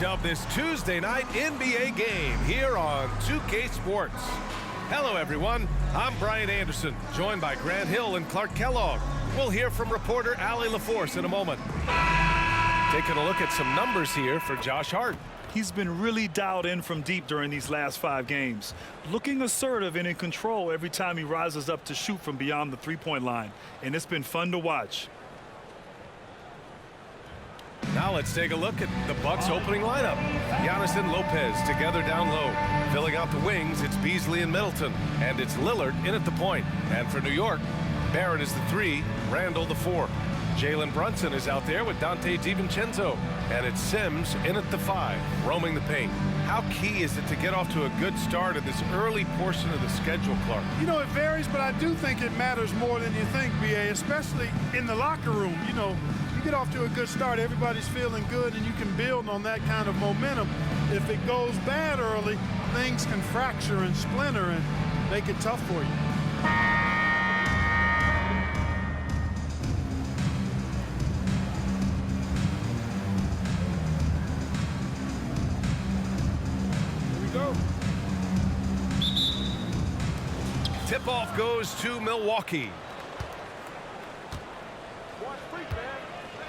coverage of this Tuesday night NBA game here on 2K Sports. Hello, everyone. I'm Brian Anderson, joined by Grant Hill and Clark Kellogg. We'll hear from reporter Allie LaForce in a moment. Taking a look at some numbers here for Josh Hart. He's been really dialed in from deep during these last 5 games. Looking assertive and in control every time he rises up to shoot from beyond the three-point line. And it's been fun to watch. Now let's take a look at the Bucks opening lineup. Giannis and Lopez together down low. Filling out the wings, it's Beasley and Middleton. And it's Lillard in at the point. And for New York, Barrett is the 3, Randall the 4. Jalen Brunson is out there with Dante DiVincenzo. And it's Sims in at the 5, roaming the paint. How key is it to get off to a good start in this early portion of the schedule, Clark? You know, it varies, but I do think it matters more than you think, B.A., especially in the locker room. You know, you get off to a good start, everybody's feeling good, and you can build on that kind of momentum. If it goes bad early, things can fracture and splinter and make it tough for you. Tip-off goes to Milwaukee.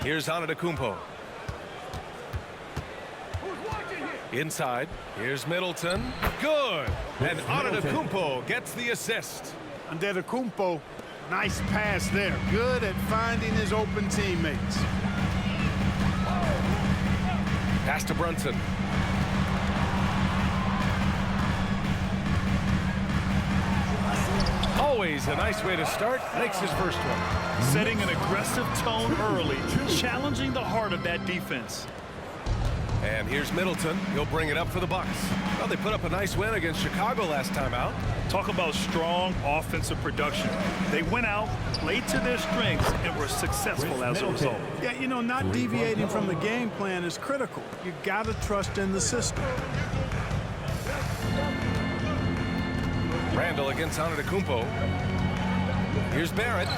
Here's Antetokounmpo. Inside. Here's Middleton. Good. And Antetokounmpo gets the assist. Antetokounmpo, nice pass there. Good at finding his open teammates. Pass to Brunson. Always a nice way to start. Makes his first one. Setting an aggressive tone early, challenging the heart of that defense. And here's Middleton. He'll bring it up for the Bucks. Well, they put up a nice win against Chicago last time out. Talk about strong offensive production. They went out, played to their strengths, and were successful as a result. Yeah, you know, not deviating from the game plan is critical. You got to trust in the system. Randall against Antetokounmpo. Here's Barrett.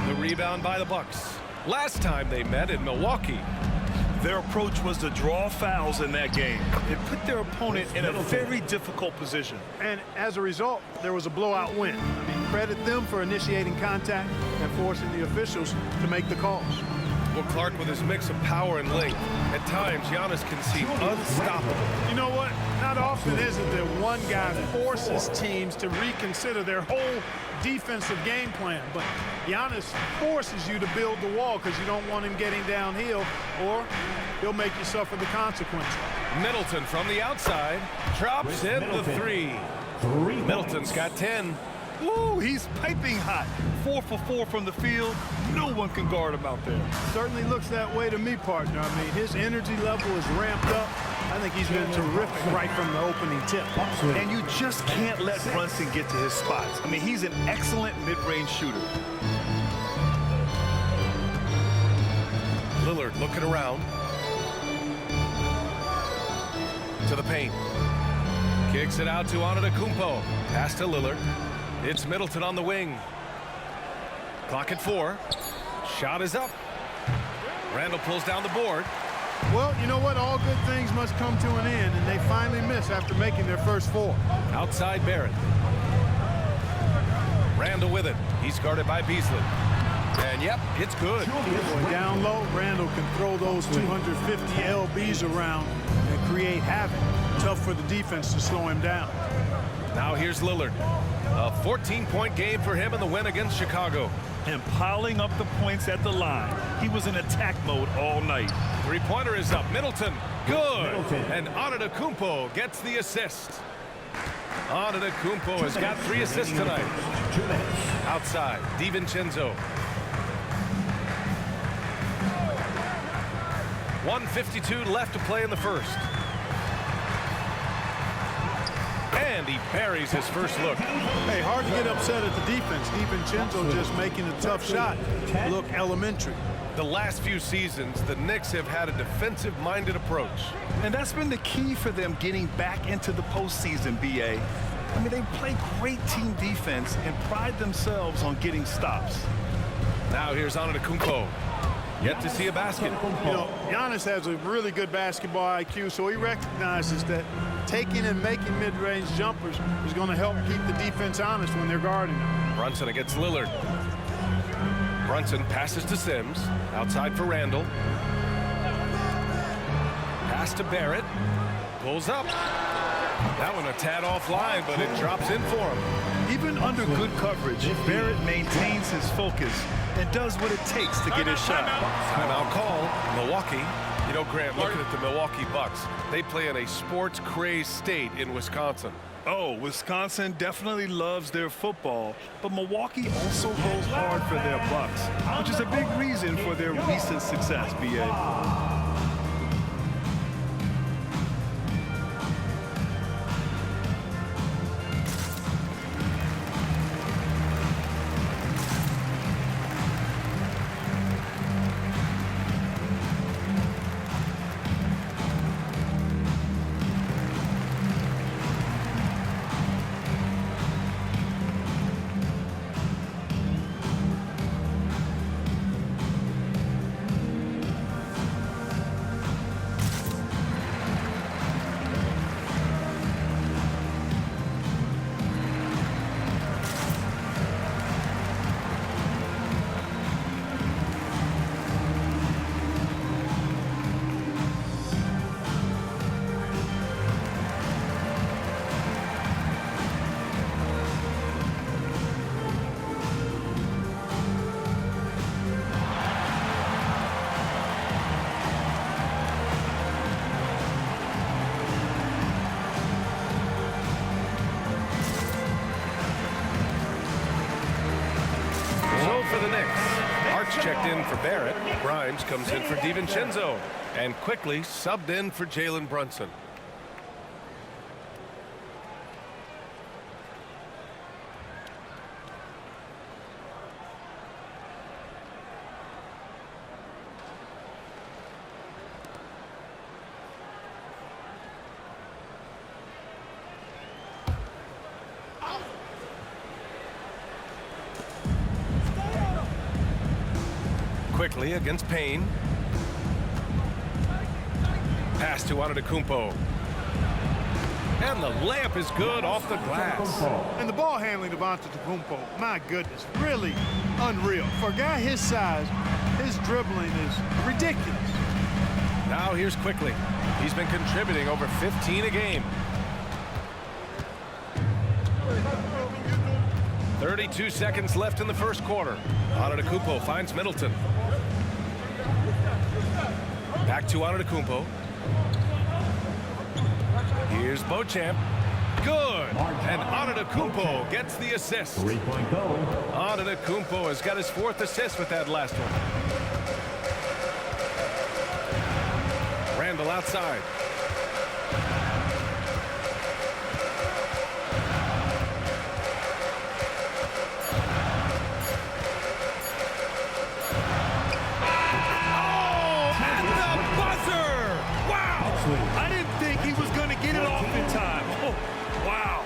The rebound by the Bucks. Last time they met in Milwaukee. Their approach was to draw fouls in that game. It put their opponent in a very difficult position. And as a result, there was a blowout win. I mean, credit them for initiating contact and forcing the officials to make the calls. Well, Clark, with his mix of power and length, at times Giannis can seem unstoppable. You know what? Not often is it that one guy forces teams to reconsider their whole defensive game plan, but Giannis forces you to build the wall because you don't want him getting downhill, or he'll make you suffer the consequences. Middleton from the outside drops in the 3. Middleton's got 10. Ooh, he's piping hot. 4 for 4 from the field. No one can guard him out there. Certainly looks that way to me, partner. I mean, his energy level is ramped up. I think he's been terrific right from the opening tip. And you just can't let Brunson get to his spots. I mean, he's an excellent mid-range shooter. Lillard looking around. To the paint. Kicks it out to Antetokounmpo. Pass to Lillard. It's Middleton on the wing. Clock at 4. Shot is up. Randall pulls down the board. Well, you know what? All good things must come to an end, and they finally miss after making their first 4. Outside Barrett. Randall with it. He's guarded by Beasley. And, yep, it's good. Down low, Randall can throw those 250 LBs around and create havoc. Tough for the defense to slow him down. Now here's Lillard. A 14-point game for him in the win against Chicago. And piling up the points at the line. He was in attack mode all night. Three-pointer is up. Middleton, good. And Antetokounmpo gets the assist. Antetokounmpo has got 3 assists tonight. Outside, DiVincenzo. 1:52 left to play in the first. And he buries his first look. Hey, hard to get upset at the defense. DiVincenzo just making a tough shot look elementary. The last few seasons, the Knicks have had a defensive-minded approach. And that's been the key for them getting back into the postseason, B.A. I mean, they play great team defense and pride themselves on getting stops. Now here's Antetokounmpo. Yet to see a basket. You know, Giannis has a really good basketball IQ, so he recognizes that taking and making mid-range jumpers is going to help keep the defense honest when they're guarding him. Brunson against Lillard. Brunson passes to Sims. Outside for Randall. Pass to Barrett. Pulls up. That one a tad offline, but it drops in for him. Even under good coverage, Barrett maintains his focus and does what it takes to get his shot. Timeout call. Milwaukee. You know, Grant, looking at the Milwaukee Bucks, they play in a sports-crazed state in Wisconsin. Oh, Wisconsin definitely loves their football, but Milwaukee also goes hard for their Bucks, which is a big reason for their recent success, B.A. For the Knicks, Arch checked in for Barrett. Grimes comes in for DiVincenzo and quickly subbed in for Jalen Brunson. Quickly against Payne. Pass to Antetokounmpo. And the layup is good off the glass. And the ball handling of Antetokounmpo, my goodness, really unreal. For a guy his size, his dribbling is ridiculous. Now here's Quickly. He's been contributing over 15 a game. 32 seconds left in the first quarter. Antetokounmpo finds Middleton. Back to Antetokounmpo. Here's Beauchamp. Good. And Antetokounmpo gets the assist. Three-point goal. Antetokounmpo has got his fourth assist with that last one. Randall outside. I didn't think he was going to get it off in time. Oh, wow.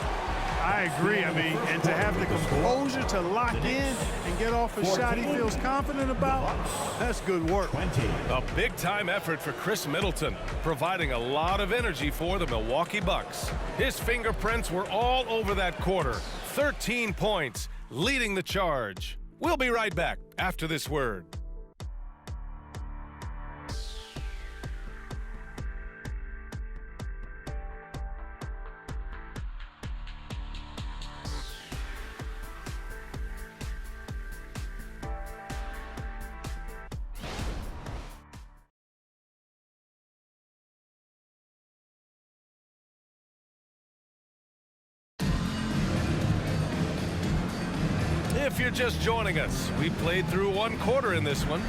I agree. I mean, and to have the composure to lock in and get off a shot he feels confident about, that's good work. A big-time effort for Chris Middleton, providing a lot of energy for the Milwaukee Bucks. His fingerprints were all over that quarter. 13 points, leading the charge. We'll be right back after this word. If you're just joining us, we played through one quarter in this one.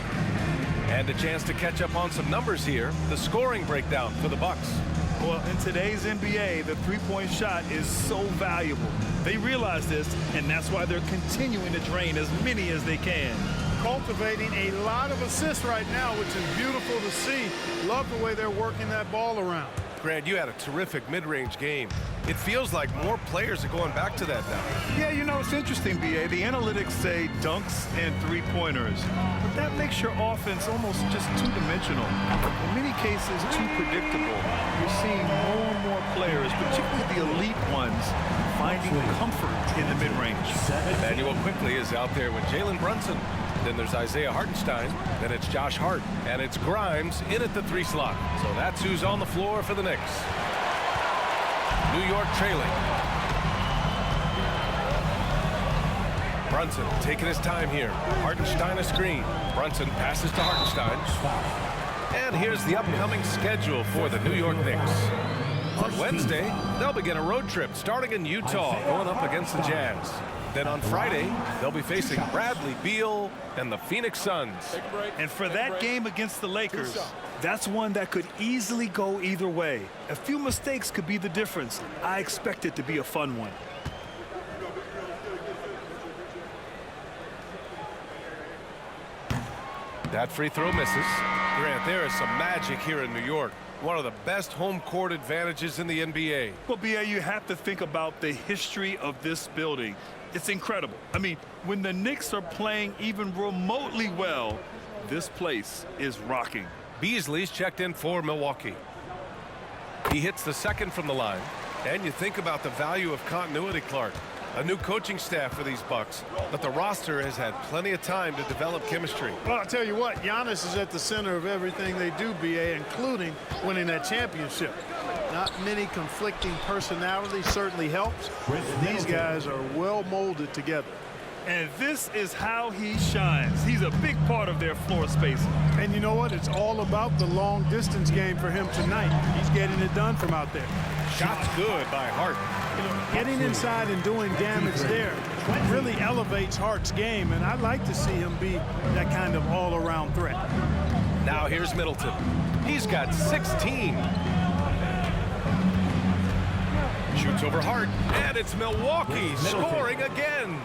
And a chance to catch up on some numbers here. The scoring breakdown for the Bucks. Well, in today's NBA, the three-point shot is so valuable. They realize this, and that's why they're continuing to drain as many as they can. Cultivating a lot of assists right now, which is beautiful to see. Love the way they're working that ball around. Grant, you had a terrific mid-range game. It feels like more players are going back to that now. Yeah, you know, it's interesting, B.A. The analytics say dunks and three-pointers, but that makes your offense almost just two-dimensional. In many cases, too predictable. You're seeing more and more players, particularly the elite ones, finding comfort in the mid-range. Emmanuel quickly is out there with Jalen Brunson. Then there's Isaiah Hartenstein. Then it's Josh Hart. And it's Grimes in at the 3 slot. So that's who's on the floor for the Knicks. New York trailing. Brunson taking his time here. Hartenstein a screen. Brunson passes to Hartenstein. And here's the upcoming schedule for the New York Knicks. On Wednesday, they'll begin a road trip starting in Utah, going up against the Jazz. Then on Friday, they'll be facing Bradley Beal and the Phoenix Suns. And for that game against the Lakers, that's one that could easily go either way. A few mistakes could be the difference. I expect it to be a fun one. That free throw misses. Grant, there is some magic here in New York. One of the best home court advantages in the NBA. Well, B.A., you have to think about the history of this building. It's incredible. I mean, when the Knicks are playing even remotely well, this place is rocking. Beasley's checked in for Milwaukee. He hits the second from the line. And you think about the value of continuity, Clark. A new coaching staff for these Bucks, but the roster has had plenty of time to develop chemistry. Well, I'll tell you what, Giannis is at the center of everything they do, B.A., including winning that championship. Not many conflicting personalities certainly helps. These guys are well molded together. And this is how he shines. He's a big part of their floor spacing. And you know what? It's all about the long distance game for him tonight. He's getting it done from out there. Shots good by Hart. You know, getting inside and doing damage there really elevates Hart's game, and I'd like to see him be that kind of all-around threat. Now here's Middleton. He's got 16. Shoots over Hart, and it's Milwaukee scoring again.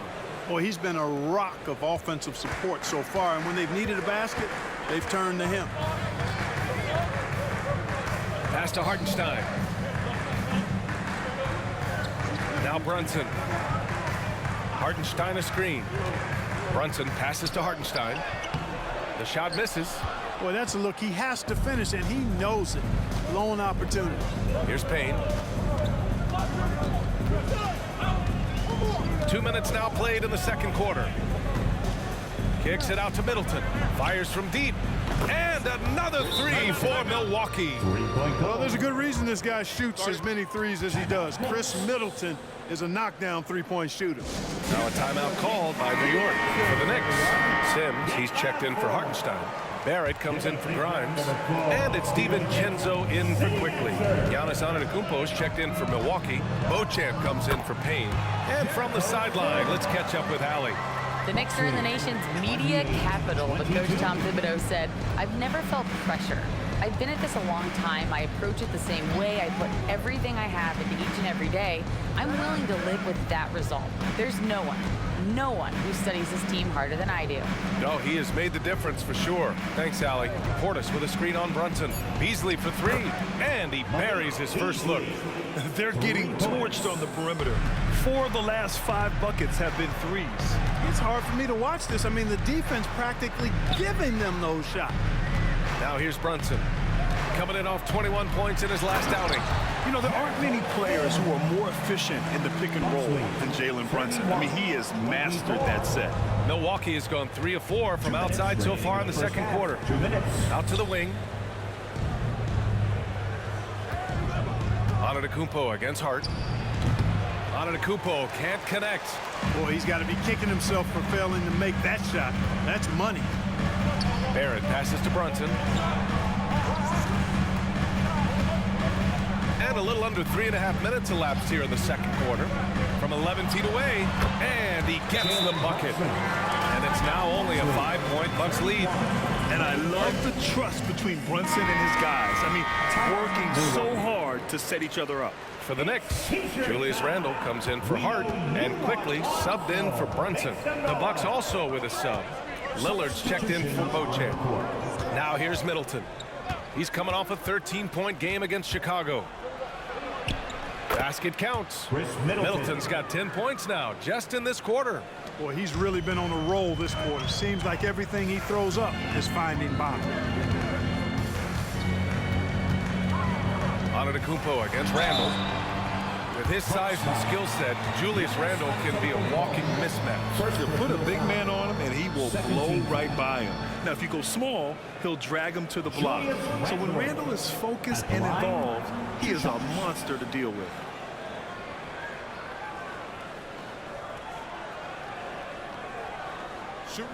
Boy, he's been a rock of offensive support so far, and when they've needed a basket, they've turned to him. Pass to Hartenstein. Now Brunson. Hartenstein a screen. Brunson passes to Hartenstein. The shot misses. Boy, that's a look he has to finish, and he knows it. Lone opportunity. Here's Payne. 2 minutes now played in the second quarter. Kicks it out to Middleton. Fires from deep. And another three for Milwaukee. Well, there's a good reason this guy shoots as many threes as he does. Chris Middleton is a knockdown three-point shooter. Now a timeout called by New York for the Knicks. Sims, he's checked in for Hartenstein. Barrett comes in for Grimes. And it's DiVincenzo in for Quickly. Giannis Antetokounmpo is checked in for Milwaukee. Beauchamp comes in for Payne. And from the sideline, let's catch up with Allie. The Knicks are in the nation's media capital, but Coach Tom Thibodeau said, "I've never felt pressure. I've been at this a long time. I approach it the same way. I put everything I have into each and every day. I'm willing to live with that result. There's no one who studies this team harder than I do." No, he has made the difference for sure. Thanks, Allie. Portis with a screen on Brunson. Beasley for three, and he buries his first look. They're getting torched on the perimeter. 4 of the last 5 buckets have been threes. It's hard for me to watch this. I mean, the defense practically giving them those shots. Now here's Brunson. Coming in off 21 points in his last outing. You know, there aren't many players who are more efficient in the pick and roll than Jalen Brunson. I mean, he has mastered that set. Milwaukee has gone 3 of 4 from outside so far in the second quarter. Out to the wing. Antetokounmpo against Hart. Antetokounmpo can't connect. Boy, he's got to be kicking himself for failing to make that shot. That's money. Barrett passes to Brunson. And a little under 3.5 minutes elapsed here in the second quarter. From 11 feet away, and he gets the bucket. And it's now only a 5-point Bucks lead. And I love the trust between Brunson and his guys. I mean, working so hard to set each other up. For the Knicks, Julius Randle comes in for Hart and quickly subbed in for Brunson. The Bucks also with a sub. Lillard's checked in for Beauchamp. Now here's Middleton. He's coming off a 13-point game against Chicago. Basket counts. Middleton's got 10 points now, just in this quarter. Boy, he's really been on a roll this quarter. Seems like everything he throws up is finding bottom. Antetokounmpo against Randle. With his size and skill set, Julius Randle can be a walking mismatch. You put a big man on him, and he will blow right by him. Now, if you go small, he'll drag him to the block. So when Randle is focused and involved, he is a monster to deal with. Shoot.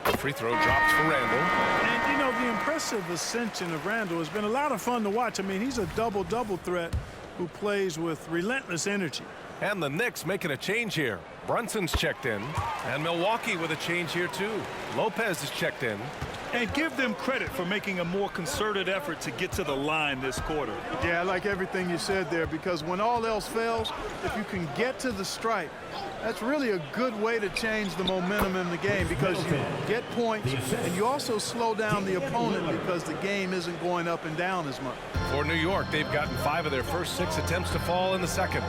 The free throw drops for Randle. And, you know, the impressive ascension of Randle has been a lot of fun to watch. I mean, he's a double-double threat who plays with relentless energy. And the Knicks making a change here. Brunson's checked in. And Milwaukee with a change here, too. Lopez is checked in. And give them credit for making a more concerted effort to get to the line this quarter. Yeah, I like everything you said there, because when all else fails, if you can get to the stripe, that's really a good way to change the momentum in the game, because you get points and you also slow down the opponent because the game isn't going up and down as much. For New York, they've gotten 5 of their first 6 attempts to fall in the second.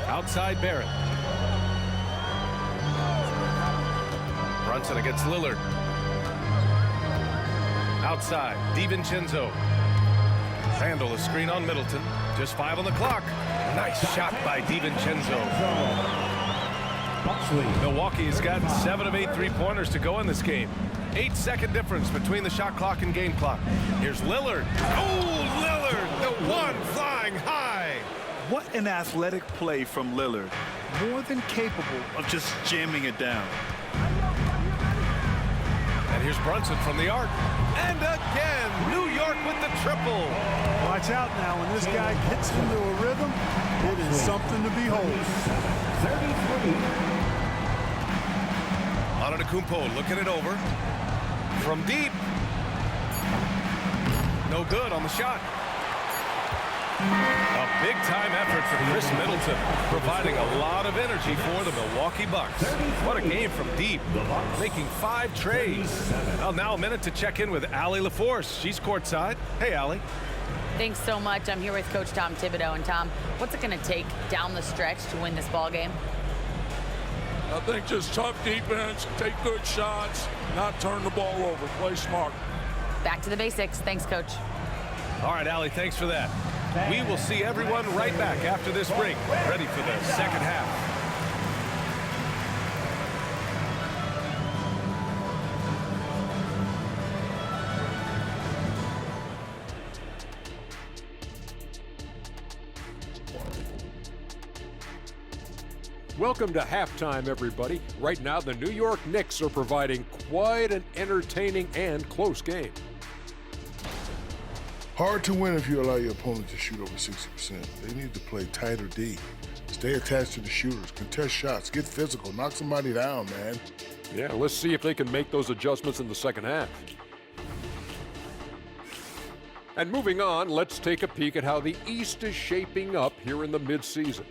Outside Barrett. Brunson against Lillard. Outside, DiVincenzo. Randle a screen on Middleton. Just 5 on the clock. Nice shot by DiVincenzo. Milwaukee has gotten 7 of 8 three-pointers to go in this game. 8-second difference between the shot clock and game clock. Here's Lillard. Oh, Lillard, the one flying high. What an athletic play from Lillard. More than capable of just jamming it down. And here's Brunson from the arc. And again, New York with the triple. Watch out now. When this guy gets into a rhythm, it is something to behold. Antetokounmpo looking it over. From deep. No good on the shot. A big-time effort for Chris Middleton, providing a lot of energy for the Milwaukee Bucks. What a game from deep, making 5 trays. Well, now a minute to check in with Allie LaForce. She's courtside. Hey, Allie. Thanks so much. I'm here with Coach Tom Thibodeau. And Tom, what's it going to take down the stretch to win this ball game? I think just tough defense, take good shots, not turn the ball over, play smart. Back to the basics. Thanks, Coach. All right, Allie, thanks for that. We will see everyone right back after this break, ready for the second half. Welcome to halftime, everybody. Right now, the New York Knicks are providing quite an entertaining and close game. Hard to win if you allow your opponent to shoot over 60%. They need to play tighter D. Stay attached to the shooters, contest shots, get physical, knock somebody down, man. Yeah, let's see if they can make those adjustments in the second half. And moving on, let's take a peek at how the East is shaping up here in the midseason.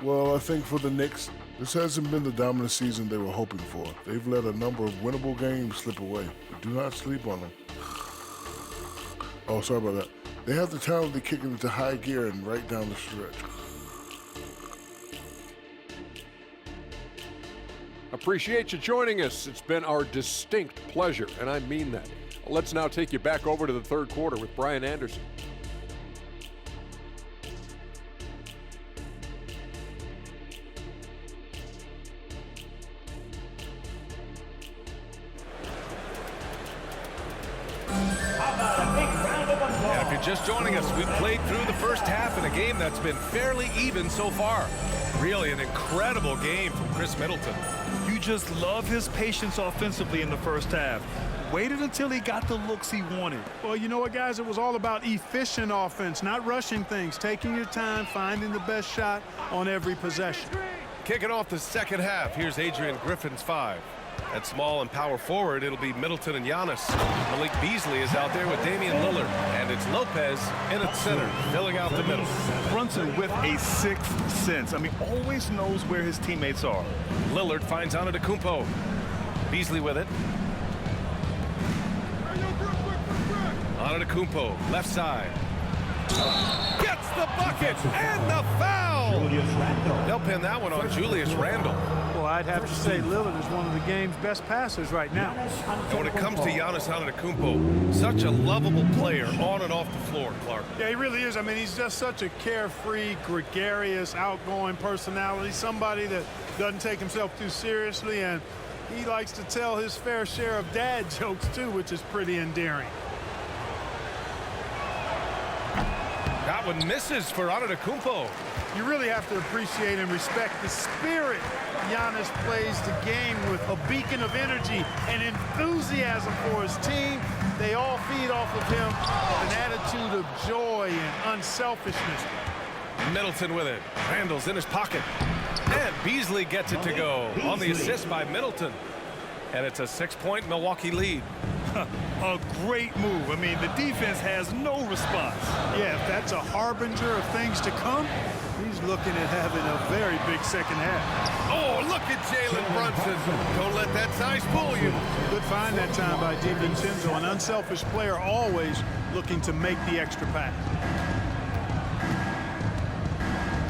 Well, I think for the Knicks, this hasn't been the dominant season they were hoping for. They've let a number of winnable games slip away. But do not sleep on them. Oh, sorry about that. They have the talent to kick it into high gear and right down the stretch. Appreciate you joining us. It's been our distinct pleasure, and I mean that. Let's now take you back over to the third quarter with Brian Anderson. And if you're just joining us, we've played through the first half in a game that's been fairly even so far. Really an incredible game from Chris Middleton. You just love his patience offensively in the first half. Waited until he got the looks he wanted. Well, you know what, guys? It was all about efficient offense, not rushing things, taking your time, finding the best shot on every possession. Kicking off the second half, here's Adrian Griffin's 5. At small and power forward, it'll be Middleton and Giannis. Malik Beasley is out there with Damian Lillard. And it's Lopez in at center, filling out the middle. Brunson with a sixth sense. I mean, always knows where his teammates are. Lillard finds Antetokounmpo. Beasley with it. Antetokounmpo, left side. Gets the bucket and the foul. They'll pin that one on Julius Randle. Well, I'd have to say Lillard is one of the game's best passers right now. And when it comes to Giannis Antetokounmpo, such a lovable player on and off the floor, Clark. Yeah, he really is. I mean, he's just such a carefree, gregarious, outgoing personality, somebody that doesn't take himself too seriously, and he likes to tell his fair share of dad jokes, too, which is pretty endearing. That one misses for Antetokounmpo. You really have to appreciate and respect the spirit Giannis plays the game with, a beacon of energy and enthusiasm for his team. They all feed off of him with an attitude of joy and unselfishness. Middleton with it. Randle's in his pocket. And Beasley gets it to go on the assist by Middleton. And it's a 6-point Milwaukee lead. A great move. I mean, the defense has no response. Yeah, if that's a harbinger of things to come, he's looking at having a very big second half. Oh, look at Jalen Brunson. Don't let that size fool you. Good find that time by DiVincenzo, an unselfish player always looking to make the extra pass.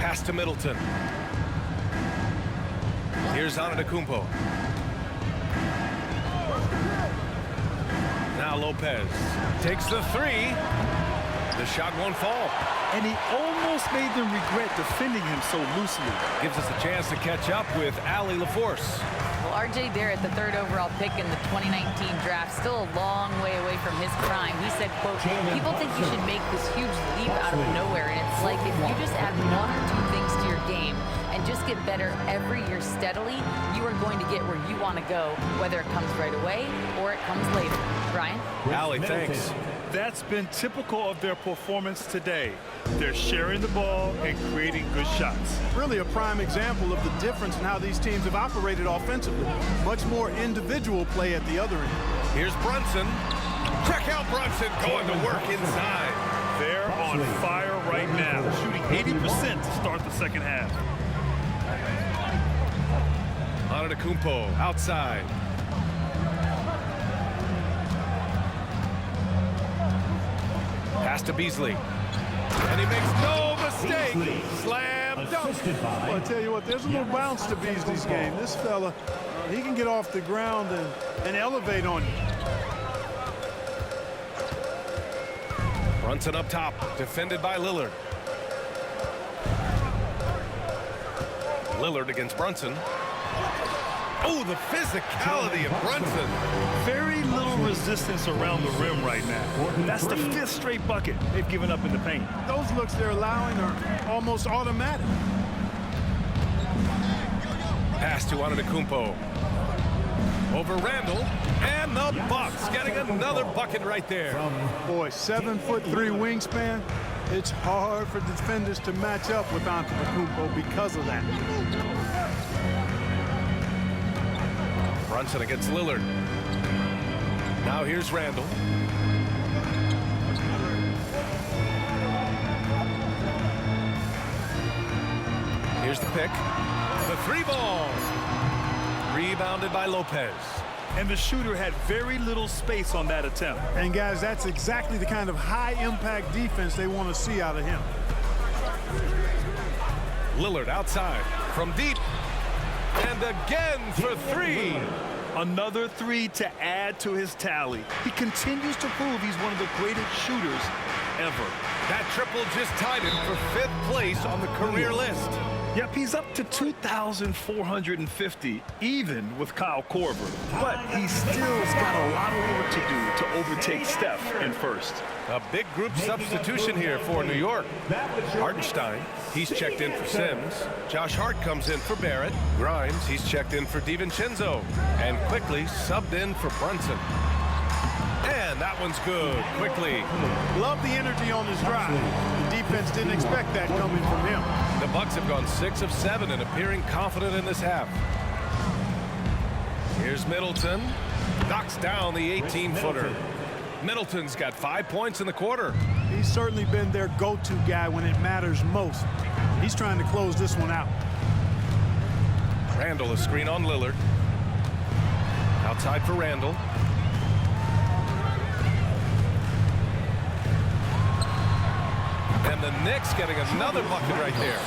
Pass to Middleton. Here's Antetokounmpo. Now Lopez takes the three. The shot won't fall. And he almost made them regret defending him so loosely. Gives us a chance to catch up with Allie LaForce. Well, R.J. Barrett, the 3rd overall pick in the 2019 draft, still a long way away from his prime. He said, quote, people think you should make this huge leap out of nowhere, and it's like if you just add 1 or 2 things to your game and just get better every year steadily, you are going to get where you want to go, whether it comes right away or it comes later. Brian? Allie, thanks. That's been typical of their performance today. They're sharing the ball and creating good shots. Really a prime example of the difference in how these teams have operated offensively. Much more individual play at the other end. Here's Brunson. Check out Brunson going to work inside. They're on fire right now, shooting 80% to start the second half. Antetokounmpo outside. Pass to Beasley. And he makes no mistake. Slam dunk. Well, I tell you what, there's a little bounce to Beasley's game. This fella, he can get off the ground and elevate on you. Brunson up top, defended by Lillard. Lillard against Brunson. Oh, the physicality of Brunson. Very little resistance around the rim right now. That's the 5th straight bucket they've given up in the paint. Those looks they're allowing are almost automatic. Pass to Antetokounmpo. Over Randle. And the Bucks getting another bucket right there. Boy, 7'3" wingspan. It's hard for defenders to match up with Antetokounmpo because of that. Brunson against Lillard. Now here's Randle. Here's the pick. The 3-ball. Rebounded by Lopez. And the shooter had very little space on that attempt. And guys, that's exactly the kind of high-impact defense they want to see out of him. Lillard outside from deep. And again for 3. Another 3 to add to his tally. He continues to prove he's one of the greatest shooters ever. That triple just tied him for 5th place on the career list. Yep, he's up to 2,450, even with Kyle Korver. But he still's got a lot of work to do to overtake Steph in first. A big group substitution here for New York. Hartenstein, he's checked in for Sims. Josh Hart comes in for Barrett. Grimes, he's checked in for DiVincenzo. And quickly subbed in for Brunson. And that one's good. Quickly. Love the energy on his drive. The defense didn't expect that coming from him. The Bucks have gone 6 of 7 and appearing confident in this half. Here's Middleton. Knocks down the 18-footer. Middleton's got 5 points in the quarter. He's certainly been their go-to guy when it matters most. He's trying to close this one out. Randall, a screen on Lillard. Outside for Randall. And the Knicks getting another bucket right there.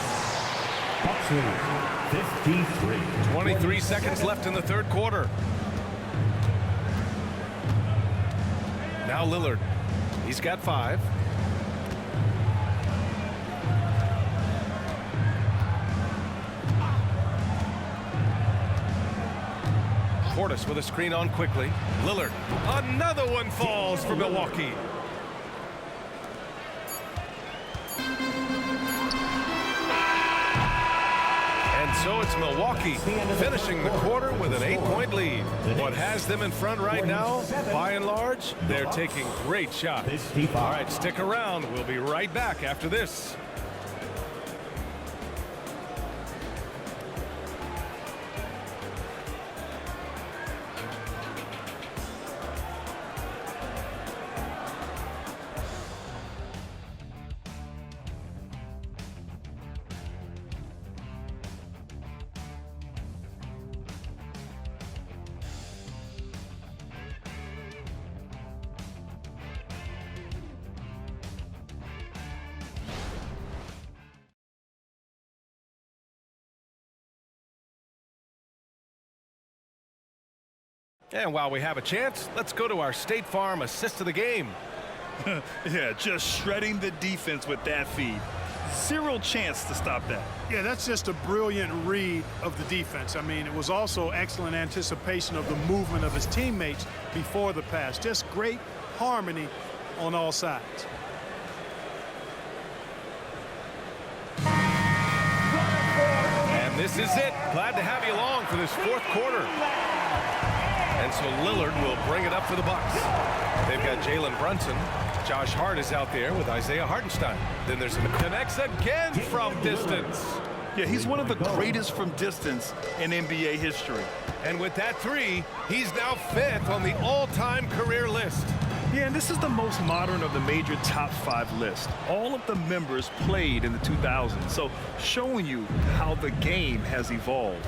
53. 23 seconds left in the third quarter. Now Lillard. He's got 5. Portis with a screen on quickly. Lillard. Another one falls for Milwaukee. And so it's Milwaukee finishing the quarter with an 8-point lead. What has them in front right now, by and large, they're taking great shots. All right, stick around. We'll be right back after this. And while we have a chance, let's go to our State Farm assist of the game. Yeah, just shredding the defense with that feed. Zero chance to stop that. Yeah, that's just a brilliant read of the defense. I mean, it was also excellent anticipation of the movement of his teammates before the pass. Just great harmony on all sides. And this is it. Glad to have you along for this fourth quarter. And so Lillard will bring it up for the Bucks. They've got Jalen Brunson. Josh Hart is out there with Isaiah Hartenstein. Then there's connects again from distance. Yeah, he's one of the greatest from distance in NBA history. And with that 3, he's now 5th on the all-time career list. Yeah, and this is the most modern of the major top 5 list. All of the members played in the 2000s, so showing you how the game has evolved.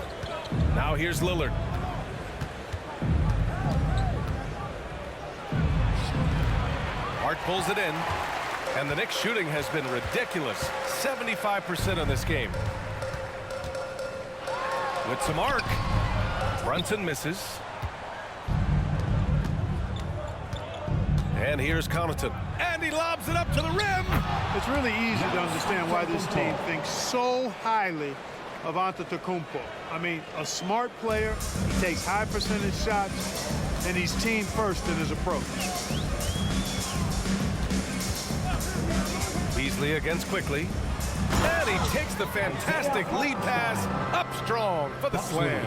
Now here's Lillard. Hart pulls it in, and the Knicks shooting has been ridiculous. 75% in this game. With some arc, Brunson misses. And here's Connaughton, and he lobs it up to the rim. It's really easy to understand why this team thinks so highly of Antetokounmpo. I mean, a smart player, he takes high percentage shots, and he's team first in his approach. Beasley against quickly. And he takes the fantastic lead pass up strong for the slam.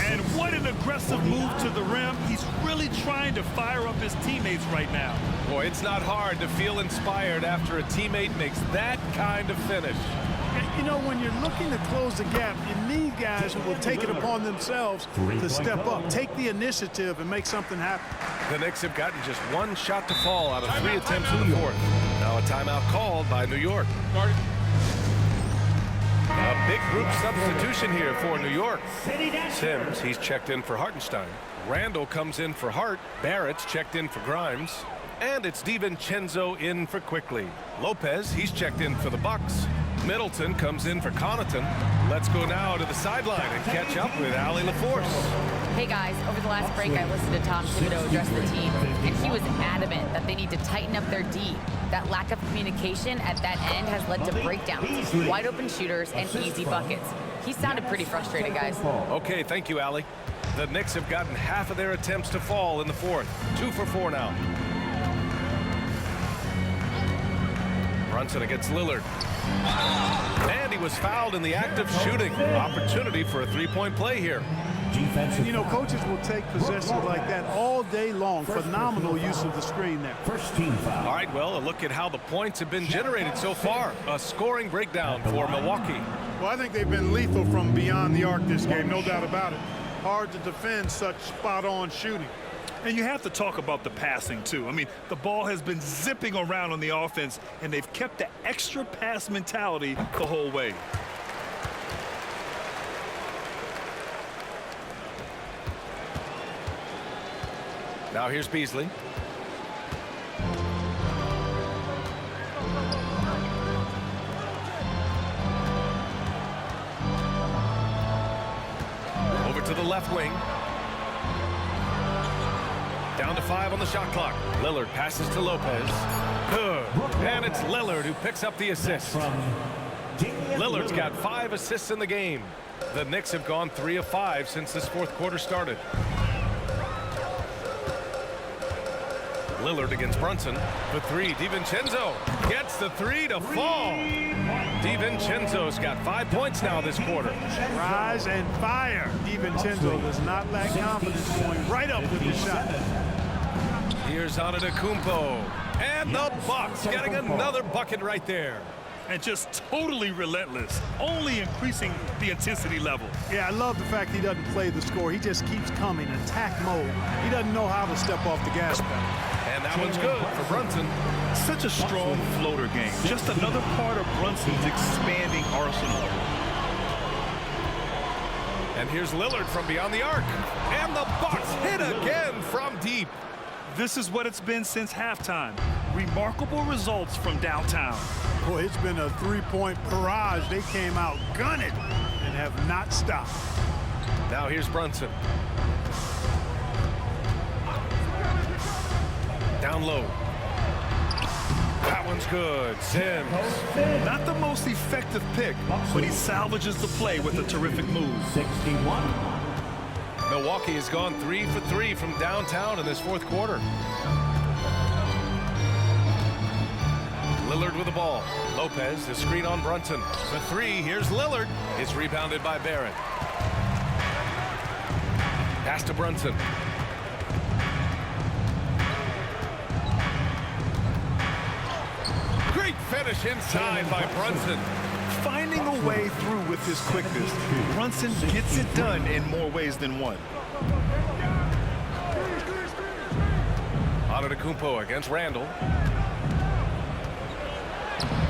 And what an aggressive move to the rim. He's really trying to fire up his teammates right now. Boy, it's not hard to feel inspired after a teammate makes that kind of finish. You know, when you're looking to close the gap, you need guys who will take it upon themselves to step up, take the initiative, and make something happen. The Knicks have gotten just 1 shot to fall out of 3 attempts in the fourth. Now a timeout called by New York. A big group substitution here for New York. Sims, he's checked in for Hartenstein. Randall comes in for Hart. Barrett's checked in for Grimes. And it's DiVincenzo in for Quickly. Lopez, he's checked in for the Bucks. Middleton comes in for Connaughton. Let's go now to the sideline and catch up with Allie LaForce. Hey guys, over the last break I listened to Tom Thibodeau address the team, and he was adamant that they need to tighten up their D. That lack of communication at that end has led to breakdowns, wide open shooters, and easy buckets. He sounded pretty frustrated, guys. Okay, thank you, Allie. The Knicks have gotten half of their attempts to fall in the fourth. 2 for 4 now. Brunson against Lillard. And he was fouled in the act of shooting. Opportunity for a 3-point play here. You know, coaches will take possessions like that all day long. Phenomenal use of the screen there. First team foul. All right, well, a look at how the points have been generated so far. A scoring breakdown for Milwaukee. Well, I think they've been lethal from beyond the arc this game, no doubt about it. Hard to defend such spot-on shooting. And you have to talk about the passing, too. I mean, the ball has been zipping around on the offense, and they've kept the extra pass mentality the whole way. Now here's Beasley. Over to the left wing. Down to 5 on the shot clock. Lillard passes to Lopez. Good. And it's Lillard who picks up the assist. Lillard's got 5 assists in the game. The Knicks have gone 3 of 5 since this fourth quarter started. Lillard against Brunson. The 3, DiVincenzo gets the 3 to fall. DiVincenzo's got 5 points now this quarter. Rise and fire. DiVincenzo does not lack confidence, going right up with the shot. Here's Antetokounmpo. And the Bucks getting another bucket right there. And just totally relentless, only increasing the intensity level. Yeah, I love the fact he doesn't play the score. He just keeps coming, attack mode. He doesn't know how to step off the gas pedal. And that one's good for Brunson. Such a strong floater game. Just another part of Brunson's expanding arsenal. And here's Lillard from beyond the arc. And the Bucks hit again from deep. This is what it's been since halftime. Remarkable results from downtown. Boy, it's been a three-point barrage. They came out gunning and have not stopped. Now here's Brunson. Down low. That one's good. Sims. Not the most effective pick, but he salvages the play with a terrific move. 61. Milwaukee has gone 3 for 3 from downtown in this fourth quarter. Lillard with the ball. Lopez, the screen on Brunson. The 3, here's Lillard. It's rebounded by Barrett. Pass to Brunson. Great finish inside by Brunson. Finding a way through with his quickness. Brunson gets it done in more ways than one. Antetokounmpo against Randall.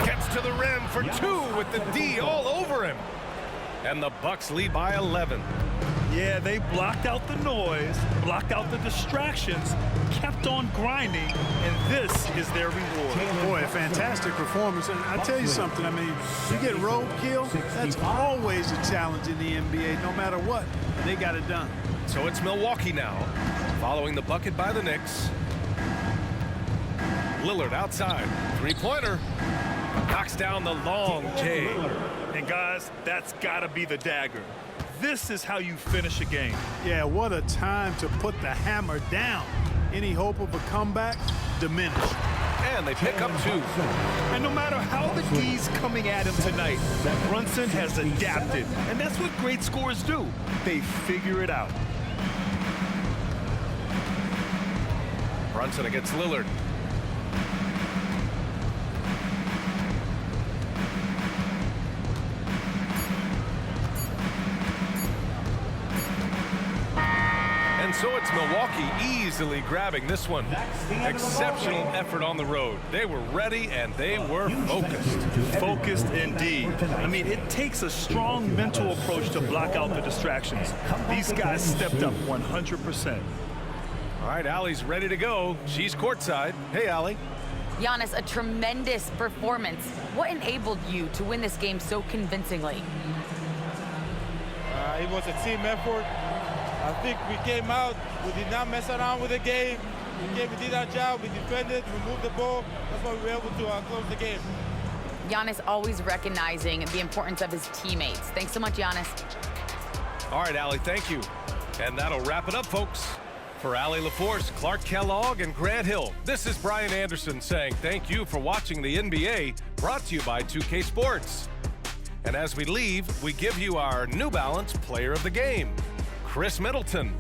Gets to the rim for 2 with the D all over him. And the Bucks lead by 11. Yeah, they blocked out the noise, blocked out the distractions, kept on grinding, and this is their reward. Boy, a fantastic performance. And I'll tell you something, I mean, you get roadkill, that's always a challenge in the NBA, no matter what. They got it done. So it's Milwaukee now, following the bucket by the Knicks. Lillard outside, three-pointer. Knocks down the long J. And guys, that's got to be the dagger. This is how you finish a game. Yeah, what a time to put the hammer down. Any hope of a comeback diminished. And they pick up 2. And no matter how the D's coming at him tonight, Brunson has adapted. And that's what great scorers do. They figure it out. Brunson against Lillard. And so it's Milwaukee easily grabbing this one. Exceptional effort on the road. They were ready and they were focused. Focused indeed. I mean, it takes a strong mental approach to block out the distractions. These guys stepped up 100%. All right, Allie's ready to go. She's courtside. Hey, Allie. Giannis, a tremendous performance. What enabled you to win this game so convincingly? It was a team effort. I think we came out, we did not mess around with the game. We did our job, we defended, we moved the ball. That's why we were able to close the game. Giannis always recognizing the importance of his teammates. Thanks so much, Giannis. All right, Allie, thank you. And that'll wrap it up, folks. For Allie LaForce, Clark Kellogg, and Grant Hill, this is Brian Anderson saying thank you for watching the NBA, brought to you by 2K Sports. And as we leave, we give you our New Balance Player of the Game, Chris Middleton.